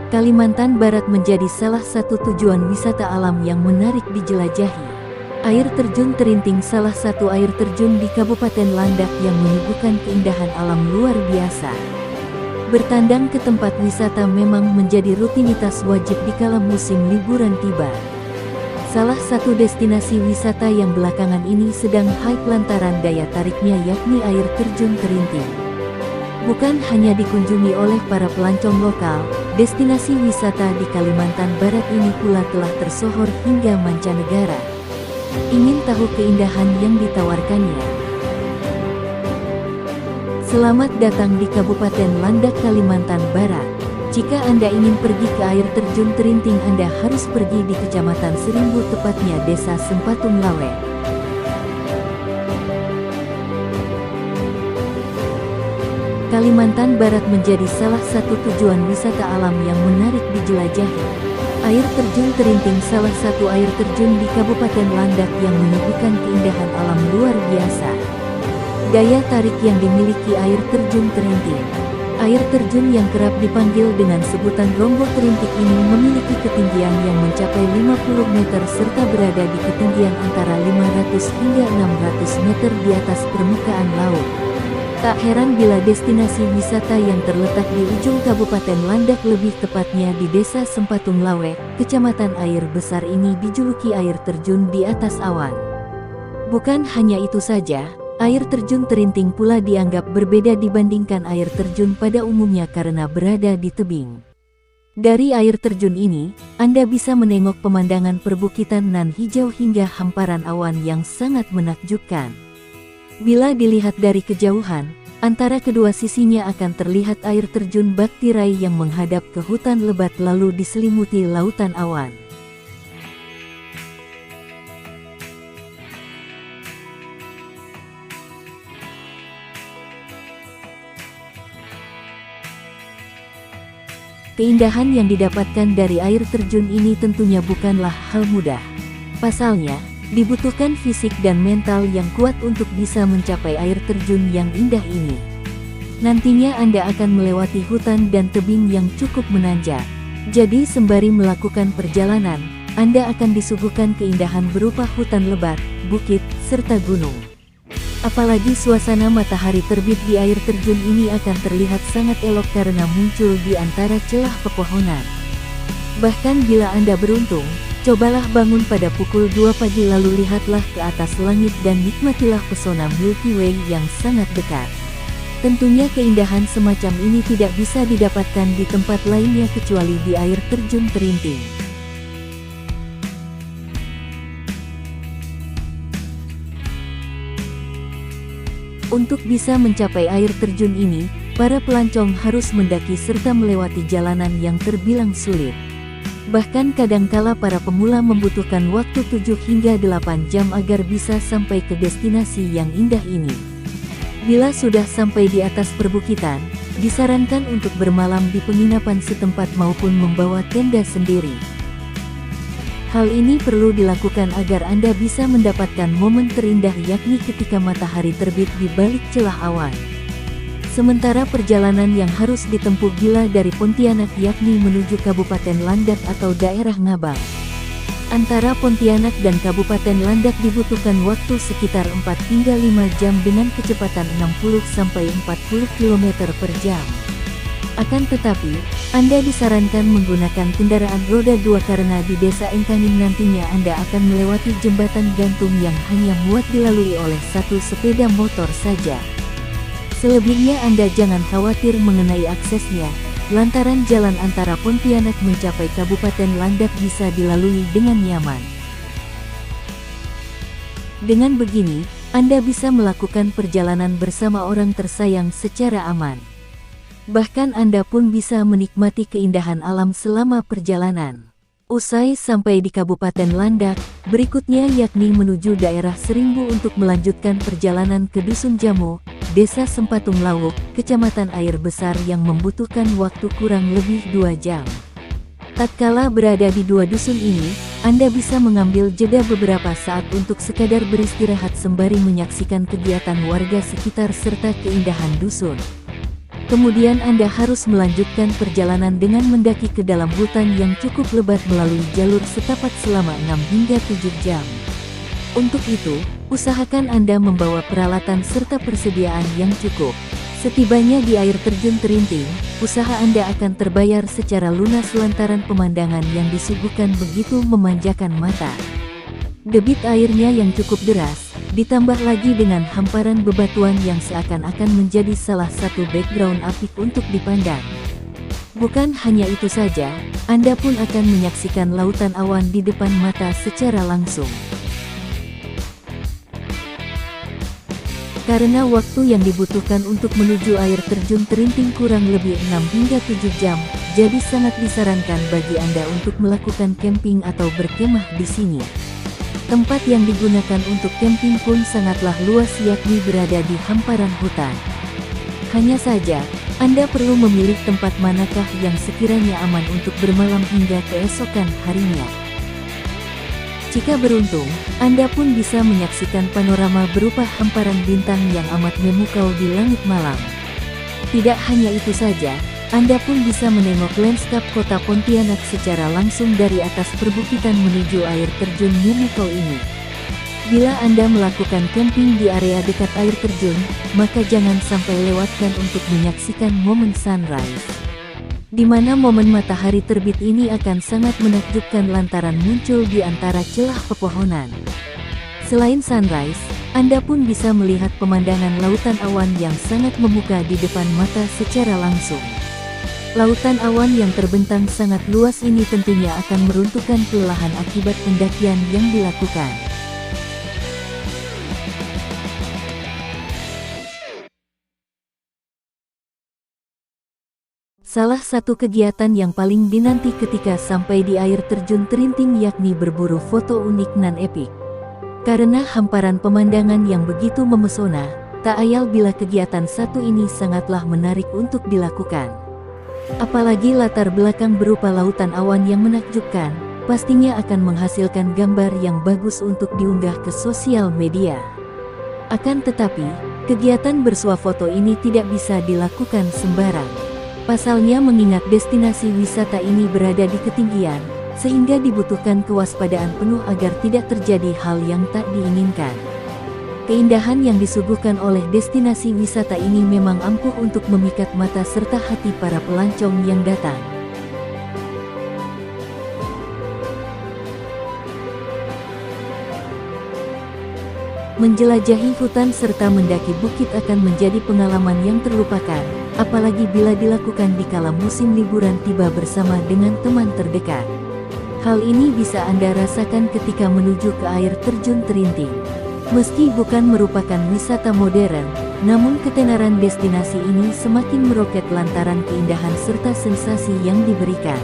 Kalimantan Barat menjadi salah satu tujuan wisata alam yang menarik dijelajahi. Air terjun Terinting salah satu air terjun di Kabupaten Landak yang menyuguhkan keindahan alam luar biasa. Bertandang ke tempat wisata memang menjadi rutinitas wajib dikala musim liburan tiba. Salah satu destinasi wisata yang belakangan ini sedang hype lantaran daya tariknya yakni air terjun Terinting. Bukan hanya dikunjungi oleh para pelancong lokal, destinasi wisata di Kalimantan Barat ini pula telah tersohor hingga mancanegara. Ingin tahu keindahan yang ditawarkannya? Selamat datang di Kabupaten Landak, Kalimantan Barat. Jika Anda ingin pergi ke air terjun Terinting, Anda harus pergi di Kecamatan Serimbu, tepatnya Desa Sempatung Lawe. Kalimantan Barat menjadi salah satu tujuan wisata alam yang menarik dijelajahi. Air terjun Terinting salah satu air terjun di Kabupaten Landak yang menyuguhkan keindahan alam luar biasa. Daya tarik yang dimiliki air terjun Terinting. Air terjun yang kerap dipanggil dengan sebutan Rombok Terintik ini memiliki ketinggian yang mencapai 50 meter serta berada di ketinggian antara 500 hingga 600 meter di atas permukaan laut. Tak heran bila destinasi wisata yang terletak di ujung Kabupaten Landak, lebih tepatnya di Desa Sempatung Lawe, Kecamatan Air Besar ini dijuluki air terjun di atas awan. Bukan hanya itu saja, air terjun Terinting pula dianggap berbeda dibandingkan air terjun pada umumnya karena berada di tebing. Dari air terjun ini, Anda bisa menengok pemandangan perbukitan nan hijau hingga hamparan awan yang sangat menakjubkan. Bila dilihat dari kejauhan, antara kedua sisinya akan terlihat air terjun Baktirai yang menghadap ke hutan lebat lalu diselimuti lautan awan. Keindahan yang didapatkan dari air terjun ini tentunya bukanlah hal mudah. Pasalnya, dibutuhkan fisik dan mental yang kuat untuk bisa mencapai air terjun yang indah ini. Nantinya Anda akan melewati hutan dan tebing yang cukup menanjak. Jadi sembari melakukan perjalanan, Anda akan disuguhkan keindahan berupa hutan lebat, bukit, serta gunung. Apalagi suasana matahari terbit di air terjun ini akan terlihat sangat elok karena muncul di antara celah pepohonan. Bahkan bila Anda beruntung, cobalah bangun pada pukul 2 pagi lalu lihatlah ke atas langit dan nikmatilah pesona Milky Way yang sangat dekat. Tentunya keindahan semacam ini tidak bisa didapatkan di tempat lainnya kecuali di air terjun Terinting. Untuk bisa mencapai air terjun ini, para pelancong harus mendaki serta melewati jalanan yang terbilang sulit. Bahkan kadangkala para pemula membutuhkan waktu 7 hingga 8 jam agar bisa sampai ke destinasi yang indah ini. Bila sudah sampai di atas perbukitan, disarankan untuk bermalam di penginapan setempat maupun membawa tenda sendiri. Hal ini perlu dilakukan agar Anda bisa mendapatkan momen terindah yakni ketika matahari terbit di balik celah awan. Sementara perjalanan yang harus ditempuh bila dari Pontianak yakni menuju Kabupaten Landak atau daerah Ngabang. Antara Pontianak dan Kabupaten Landak dibutuhkan waktu sekitar 4 hingga 5 jam dengan kecepatan 60–40 km per jam. Akan tetapi, Anda disarankan menggunakan kendaraan roda 2 karena di Desa Engkaning nantinya Anda akan melewati jembatan gantung yang hanya muat dilalui oleh satu sepeda motor saja. Selebihnya Anda jangan khawatir mengenai aksesnya, lantaran jalan antara Pontianak mencapai Kabupaten Landak bisa dilalui dengan nyaman. Dengan begini, Anda bisa melakukan perjalanan bersama orang tersayang secara aman. Bahkan Anda pun bisa menikmati keindahan alam selama perjalanan. Usai sampai di Kabupaten Landak, berikutnya yakni menuju daerah Serimbu untuk melanjutkan perjalanan ke Dusun Jamo, Desa Sempatung Lawe, Kecamatan Air Besar yang membutuhkan waktu kurang lebih 2 jam. Tatkala berada di dua dusun ini, Anda bisa mengambil jeda beberapa saat untuk sekadar beristirahat sembari menyaksikan kegiatan warga sekitar serta keindahan dusun. Kemudian Anda harus melanjutkan perjalanan dengan mendaki ke dalam hutan yang cukup lebat melalui jalur setapak selama 6 hingga 7 jam. Untuk itu, usahakan Anda membawa peralatan serta persediaan yang cukup. Setibanya di air terjun Terinting, usaha Anda akan terbayar secara lunas lantaran pemandangan yang disuguhkan begitu memanjakan mata. Debit airnya yang cukup deras, ditambah lagi dengan hamparan bebatuan yang seakan-akan menjadi salah satu background apik untuk dipandang. Bukan hanya itu saja, Anda pun akan menyaksikan lautan awan di depan mata secara langsung. Karena waktu yang dibutuhkan untuk menuju air terjun Terinting kurang lebih 6 hingga 7 jam, jadi sangat disarankan bagi Anda untuk melakukan camping atau berkemah di sini. Tempat yang digunakan untuk camping pun sangatlah luas, yakni berada di hamparan hutan. Hanya saja, Anda perlu memilih tempat manakah yang sekiranya aman untuk bermalam hingga keesokan harinya. Jika beruntung, Anda pun bisa menyaksikan panorama berupa hamparan bintang yang amat memukau di langit malam. Tidak hanya itu saja, Anda pun bisa menengok lanskap kota Pontianak secara langsung dari atas perbukitan menuju air terjun memukau ini. Bila Anda melakukan camping di area dekat air terjun, maka jangan sampai lewatkan untuk menyaksikan momen sunrise, di mana momen matahari terbit ini akan sangat menakjubkan lantaran muncul di antara celah pepohonan. Selain sunrise, Anda pun bisa melihat pemandangan lautan awan yang sangat memukau di depan mata secara langsung. Lautan awan yang terbentang sangat luas ini tentunya akan meruntuhkan kelelahan akibat pendakian yang dilakukan. Salah satu kegiatan yang paling dinanti ketika sampai di air terjun Terinting yakni berburu foto unik nan epik. Karena hamparan pemandangan yang begitu memesona, tak ayal bila kegiatan satu ini sangatlah menarik untuk dilakukan. Apalagi latar belakang berupa lautan awan yang menakjubkan, pastinya akan menghasilkan gambar yang bagus untuk diunggah ke sosial media. Akan tetapi, kegiatan bersuah foto ini tidak bisa dilakukan sembarang. Pasalnya mengingat destinasi wisata ini berada di ketinggian, sehingga dibutuhkan kewaspadaan penuh agar tidak terjadi hal yang tak diinginkan. Keindahan yang disuguhkan oleh destinasi wisata ini memang ampuh untuk memikat mata serta hati para pelancong yang datang. Menjelajahi hutan serta mendaki bukit akan menjadi pengalaman yang terlupakan, apalagi bila dilakukan di kala musim liburan tiba bersama dengan teman terdekat. Hal ini bisa Anda rasakan ketika menuju ke air terjun Terinting. Meski bukan merupakan wisata modern, namun ketenaran destinasi ini semakin meroket lantaran keindahan serta sensasi yang diberikan.